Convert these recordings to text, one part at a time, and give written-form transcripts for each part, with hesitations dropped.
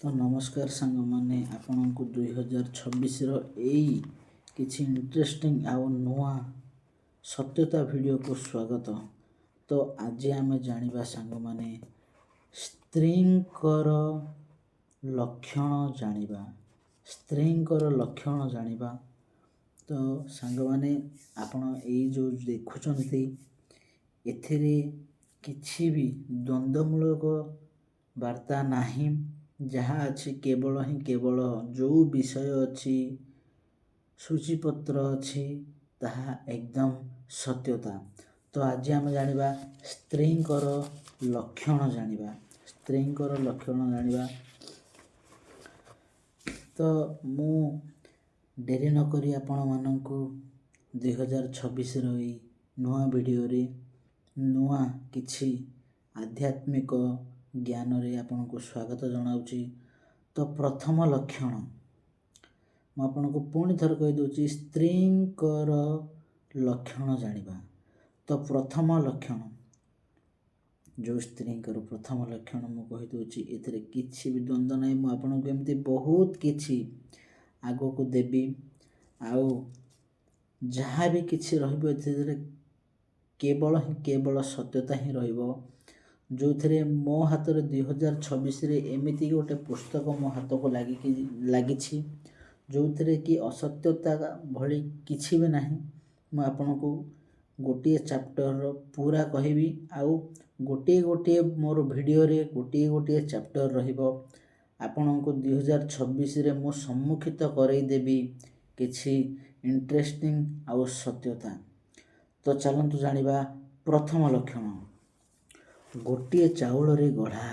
ତ ନମସ୍କାର ସାଙ୍ଗମାନେ, ଆପଣଙ୍କୁ 2026ର ଏଇ କିଛି ଇଣ୍ଟରେଷ୍ଟିଂ ଆଉ ନୂଆ ସତ୍ୟତା ଭିଡ଼ିଓକୁ ସ୍ୱାଗତ। ତ ଆଜି ଆମେ ଜାଣିବା ସାଙ୍ଗମାନେ, ସ୍ତ୍ରୀଙ୍କର ଲକ୍ଷଣ ଜାଣିବା। ତ ସାଙ୍ଗମାନେ, ଆପଣ ଏଇ ଯେଉଁ ଦେଖୁଛନ୍ତି, ଏଥିରେ କିଛି ବି ଦ୍ୱନ୍ଦ୍ୱମୂଳକ ବାର୍ତ୍ତା ନାହିଁ। ଯାହା ଅଛି କେବଳ ଯେଉଁ ବିଷୟ ଅଛି, ସୂଚୀପତ୍ର ଅଛି, ତାହା ଏକଦମ ସତ୍ୟତା। ତ ଆଜି ଆମେ ଜାଣିବା ସ୍ତ୍ରୀଙ୍କର ଲକ୍ଷଣ ଜାଣିବା। ତ ମୁଁ ଡେରି ନକରି ଆପଣମାନଙ୍କୁ 2026ର ଏଇ ନୂଆ ଭିଡ଼ିଓରେ ନୂଆ କିଛି ଆଧ୍ୟାତ୍ମିକ ଜ୍ଞାନରେ ଆପଣଙ୍କୁ ସ୍ୱାଗତ ଜଣାଉଛି। ତ ପ୍ରଥମ ଲକ୍ଷଣ ମୁଁ ଆପଣଙ୍କୁ ପୁଣି ଥରେ କହିଦେଉଛି, ସ୍ତ୍ରୀଙ୍କର ଲକ୍ଷଣ ଜାଣିବା। ତ ପ୍ରଥମ ଲକ୍ଷଣ, ଯେଉଁ ସ୍ତ୍ରୀଙ୍କର ପ୍ରଥମ ଲକ୍ଷଣ ମୁଁ କହିଦେଉଛି, ଏଥିରେ କିଛି ବି ଦ୍ୱନ୍ଦ୍ୱ ନାହିଁ। ମୁଁ ଆପଣଙ୍କୁ ଏମିତି ବହୁତ କିଛି ଆଗକୁ ଦେବି, ଆଉ ଯାହା ବି କିଛି ରହିବ ଏଥିରେ କେବଳ ସତ୍ୟତା ହିଁ ରହିବ। ଯେଉଁଥିରେ ମୋ ହାତରେ 2026ରେ ଏମିତି ଗୋଟେ ପୁସ୍ତକ ମୋ ହାତକୁ ଲାଗିଛି, ଯେଉଁଥିରେ କି ଅସତ୍ୟତା ଭଳି କିଛି ବି ନାହିଁ। ମୁଁ ଆପଣଙ୍କୁ ଗୋଟିଏ ଚାପ୍ଟରର ପୁରା କହିବି, ଆଉ ଗୋଟିଏ ମୋର ଭିଡ଼ିଓରେ ଗୋଟିଏ ଚାପ୍ଟର ରହିବ। ଆପଣଙ୍କୁ 2026ରେ ମୁଁ ସମ୍ମୁଖିତ କରେଇଦେବି କିଛି ଇଣ୍ଟରେଷ୍ଟିଂ ଆଉ ସତ୍ୟତା। ତ ଚାଲନ୍ତୁ ଜାଣିବା ପ୍ରଥମ ଲକ୍ଷଣ, ଗୋଟିଏ ଚାଉଳରେ ଗଢ଼ା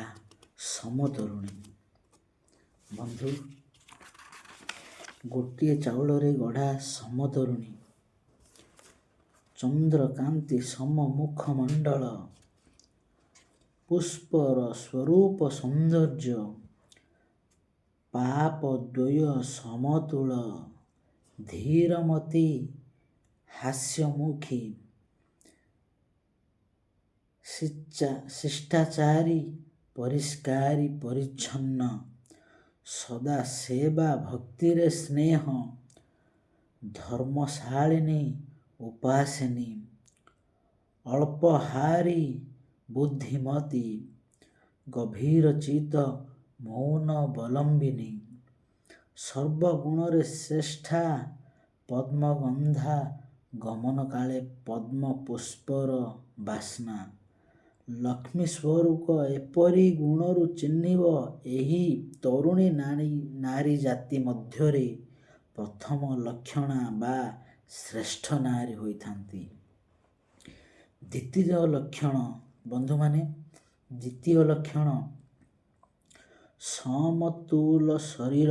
ସମତରୁଣୀ। ବନ୍ଧୁ, ଗୋଟିଏ ଚାଉଳରେ ଗଢ଼ା ସମତରୁଣୀ, ଚନ୍ଦ୍ରକାନ୍ତି ସମ ମୁଖମଣ୍ଡଳ, ପୁଷ୍ପର ସ୍ୱରୂପ ସୌନ୍ଦର୍ଯ୍ୟ, ପାପ ଦ୍ୱୟ ସମତୁଳ, ଧୀରମତି ହାସ୍ୟମୁଖୀ, ଶିଷ୍ଟାଚାରୀ ପରିଷ୍କାରୀ ପରିଚ୍ଛନ୍ନ, ସଦା ସେବା ଭକ୍ତିରେ ସ୍ନେହ, ଧର୍ମଶାଳିନୀ ଉପାସିନୀ, ଅଳ୍ପହାରୀ ବୁଦ୍ଧିମତୀ, ଗଭୀରଚିତ ମୌନବଲମ୍ବିନୀ, ସର୍ବଗୁଣରେ ଶ୍ରେଷ୍ଠା, ପଦ୍ମଗନ୍ଧା ଗମନକାଳେ ପଦ୍ମପୁଷ୍ପର ବାସ୍ନା, ଲକ୍ଷ୍ମୀ ସ୍ୱରୂପ ଏପରି ଗୁଣରୁ ଚିହ୍ନିବ, ଏହି ତରୁଣୀ ନାରୀ ଜାତି ମଧ୍ୟରେ ପ୍ରଥମ ଲକ୍ଷଣା ବା ଶ୍ରେଷ୍ଠ ନାରୀ ହୋଇଥାନ୍ତି। ଦ୍ୱିତୀୟ ଲକ୍ଷଣ, ବନ୍ଧୁମାନେ, ଦ୍ୱିତୀୟ ଲକ୍ଷଣ, ସମତୁଲ ଶରୀର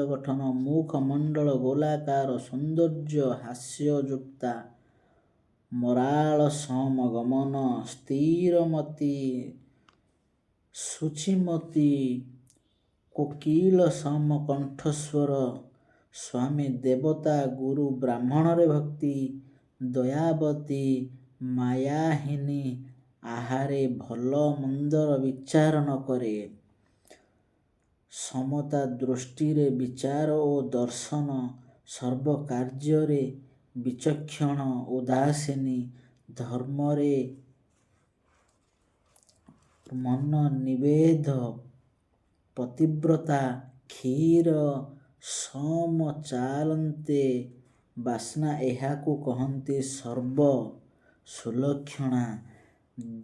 ଗଠନ, ମୁଖମଣ୍ଡଳ ଗୋଲାକାର, ସୌନ୍ଦର୍ଯ୍ୟ ହାସ୍ୟଯୁକ୍ତା, ମରାଳ ସମ ଗମନ, ସ୍ଥିରମତି ଶୁଚିମତୀ, କୋକିଳ ସମ କଣ୍ଠସ୍ୱର, ସ୍ୱାମୀ ଦେବତା ଗୁରୁ ବ୍ରାହ୍ମଣରେ ଭକ୍ତି, ଦୟାବତୀ ମାୟାହୀନୀ, ଆହାରେ ଭଲ ମନ୍ଦର ବିଚାର ନ କରେ, ସମତା ଦୃଷ୍ଟିରେ ବିଚାର ଓ ଦର୍ଶନ, ସର୍ବକାର୍ଯ୍ୟରେ ବିଚକ୍ଷଣ, ଉଦାସୀନୀ, ଧର୍ମରେ ମନୋନିବେଦ, ପତିବ୍ରତା, କ୍ଷୀର ସମ ଚାଲନ୍ତେ ବାସ୍ନା, ଏହାକୁ କହନ୍ତି ସର୍ବ ସୁଲକ୍ଷଣା,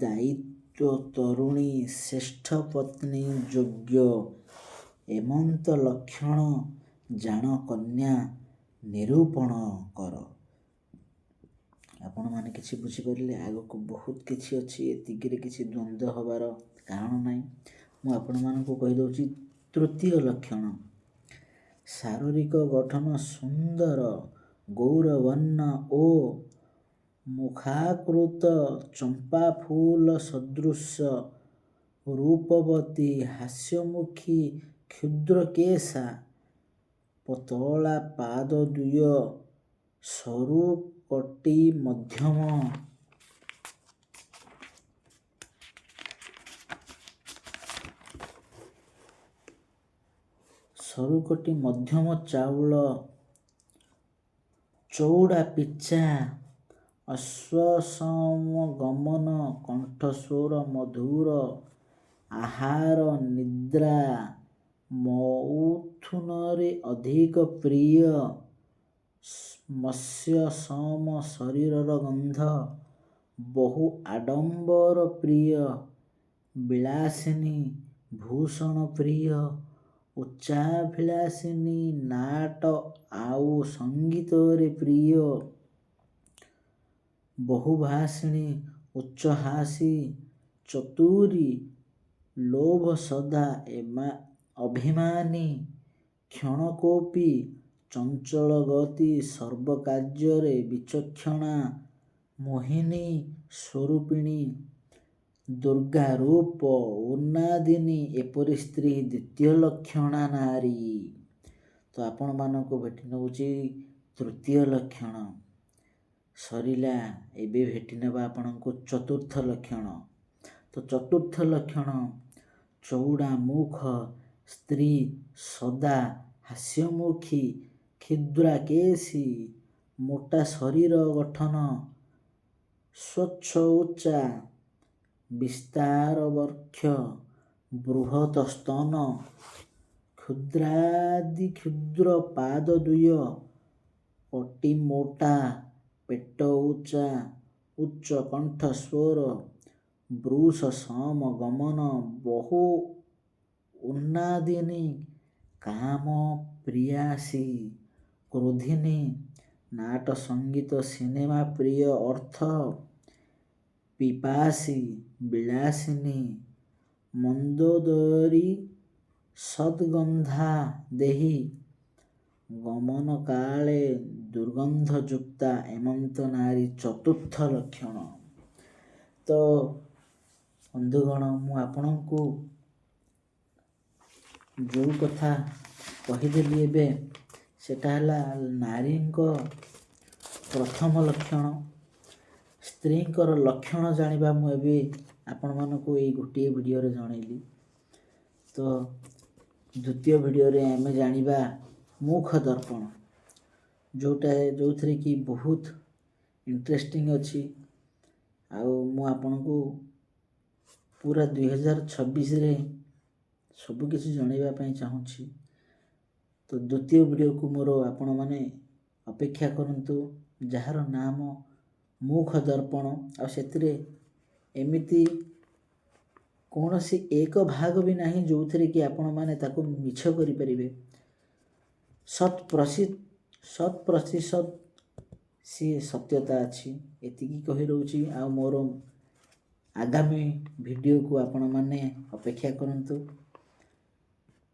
ଦାୟିତ୍ୱ ତରୁଣୀ, ଶ୍ରେଷ୍ଠ ପତ୍ନୀ ଯୋଗ୍ୟ। ଏମନ୍ତ ଲକ୍ଷଣ ଜାଣ କନ୍ୟା ନିରୂପଣ କର। ଆପଣମାନେ କିଛି ବୁଝିପାରିଲେ? ଆଗକୁ ବହୁତ କିଛି ଅଛି, ଏତିକିରେ କିଛି ଦ୍ୱନ୍ଦ୍ୱ ହେବାର କାରଣ ନାହିଁ। ମୁଁ ଆପଣମାନଙ୍କୁ କହିଦେଉଛି ତୃତୀୟ ଲକ୍ଷଣ, ଶାରୀରିକ ଗଠନ ସୁନ୍ଦର, ଗୌରବର୍ଣ୍ଣ ଓ ମୁଖାକୃତ, ଚମ୍ପାଫୁଲ ସଦୃଶ, ରୂପବତୀ, ହାସ୍ୟମୁଖୀ, କ୍ଷୁଦ୍ରକେଶା, ପତଳା ପାଦଦ୍ୱୟ, ସରୁ କଟି ମଧ୍ୟମ ସରୁକଟି ମଧ୍ୟମ ଚାଉଳ, ଚଉଡ଼ା ପିଚା, ଅଶ୍ଵସମ ଗମନ, କଣ୍ଠସ୍ୱର ମଧୁର, ଆହାର ନିଦ୍ରା, ମୈଥୁନରେ ଅଧିକ ପ୍ରିୟ, ମତ୍ସ୍ୟ ସମ ଶରୀରର ଗନ୍ଧ, ବହୁ ଆଡ଼ମ୍ବର ପ୍ରିୟ, ବିଳାସିନୀ ଭୂଷଣ ପ୍ରିୟ, ଉଚ୍ଚାଭିଳାଷିନୀ ନାଟ ଆଉ ସଙ୍ଗୀତରେ ପ୍ରିୟ, ବହୁଭାଷିଣୀ ଉଚ୍ଚହାସୀ, ଚତୁରୀ, ଲୋଭ ସଦା ଅଭିମାନୀ, କ୍ଷଣକୋପୀ, ଚଞ୍ଚଳ ଗତି, ସର୍ବକାର୍ଯ୍ୟରେ ବିଚକ୍ଷଣା, ମୋହିନୀ ସ୍ୱରୂପିଣୀ, ଦୁର୍ଗା ରୂପ, ଉନ୍ନାଦିନୀ ଏପରି ସ୍ତ୍ରୀ ଦ୍ୱିତୀୟ ଲକ୍ଷଣା ନାରୀ। ତ ଆପଣମାନଙ୍କୁ ଭେଟି ନେଉଛି ତୃତୀୟ ଲକ୍ଷଣ। ସରିଲା, ଏବେ ଭେଟି ନେବା ଆପଣଙ୍କୁ ଚତୁର୍ଥ ଲକ୍ଷଣ। ତ ଚତୁର୍ଥ ଲକ୍ଷଣ, ଚଉଡ଼ା ମୁଖ ସ୍ତ୍ରୀ, ସଦା ହାସ୍ୟମୁଖୀ, କ୍ଷୁଦ୍ରାକେଶୀ, ମୋଟା ଶରୀର ଗଠନ, ସ୍ୱଚ୍ଛ ଉଚ୍ଚା, ବିସ୍ତାର ବକ୍ଷ, ବୃହତ ସ୍ତନ, କ୍ଷୁଦ୍ର ପାଦ ଦ୍ୱୟ, ପଟି ମୋଟା, ପେଟ ଉଚ୍ଚା, ଉଚ୍ଚ କଣ୍ଠ ସ୍ୱର, ବୃଷ ସମ ଗମନ, ବହୁ ଉନ୍ନାଦିନୀ, କାମ ପ୍ରିୟାସୀ, କ୍ରୋଧିନୀ, ନାଟ ସଙ୍ଗୀତ ସିନେମା ପ୍ରିୟ, ଅର୍ଥ ପିପାସୀ, ବିଳାସିନୀ, ମନ୍ଦୋଦରୀ, ସଦ୍ଗନ୍ଧା ଦେହୀ, ଗମନ କାଳେ ଦୁର୍ଗନ୍ଧଯୁକ୍ତା ଏମନ୍ତ ନାରୀ ଚତୁର୍ଥ ଲକ୍ଷଣ। ତ ବନ୍ଧୁଗଣ, ମୁଁ ଆପଣଙ୍କୁ ଯେଉଁ କଥା କହିଦେଲି ଏବେ, ସେଟା ହେଲା ନାରୀଙ୍କ ପ୍ରଥମ ଲକ୍ଷଣ। ସ୍ତ୍ରୀଙ୍କର ଲକ୍ଷଣ ଜାଣିବା ମୁଁ ଏବେ ଆପଣମାନଙ୍କୁ ଏଇ ଗୋଟିଏ ଭିଡ଼ିଓରେ ଜଣେଇଲି। ତ ଦ୍ୱିତୀୟ ଭିଡ଼ିଓରେ ଆମେ ଜାଣିବା ମୁଖ ଦର୍ପଣ, ଯେଉଁଥିରେ କି ବହୁତ ଇଣ୍ଟରେଷ୍ଟିଂ ଅଛି। ଆଉ ମୁଁ ଆପଣଙ୍କୁ ପୁରା 2026ରେ ସବୁକିଛି ଜଣେଇବା ପାଇଁ ଚାହୁଁଛି। ତ ଦ୍ୱିତୀୟ ଭିଡ଼ିଓକୁ ମୋର ଆପଣମାନେ ଅପେକ୍ଷା କରନ୍ତୁ, ଯାହାର ନାମ ମୁଖ ଦର୍ପଣ। ଆଉ ସେଥିରେ ଏମିତି କୌଣସି ଏକ ଭାଗ ବି ନାହିଁ ଯେଉଁଥିରେ କି ଆପଣମାନେ ତାକୁ ମିଛ କରିପାରିବେ। 100% ସିଏ ସତ୍ୟତା ଅଛି, ଏତିକି କହି ରହୁଛି। ଆଉ ମୋର ଆଗାମୀ ଭିଡ଼ିଓକୁ ଆପଣମାନେ ଅପେକ୍ଷା କରନ୍ତୁ।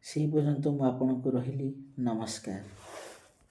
ସେହି ପର୍ଯ୍ୟନ୍ତ ମୁଁ ଆପଣଙ୍କୁ ରହିଲି। ନମସ୍କାର।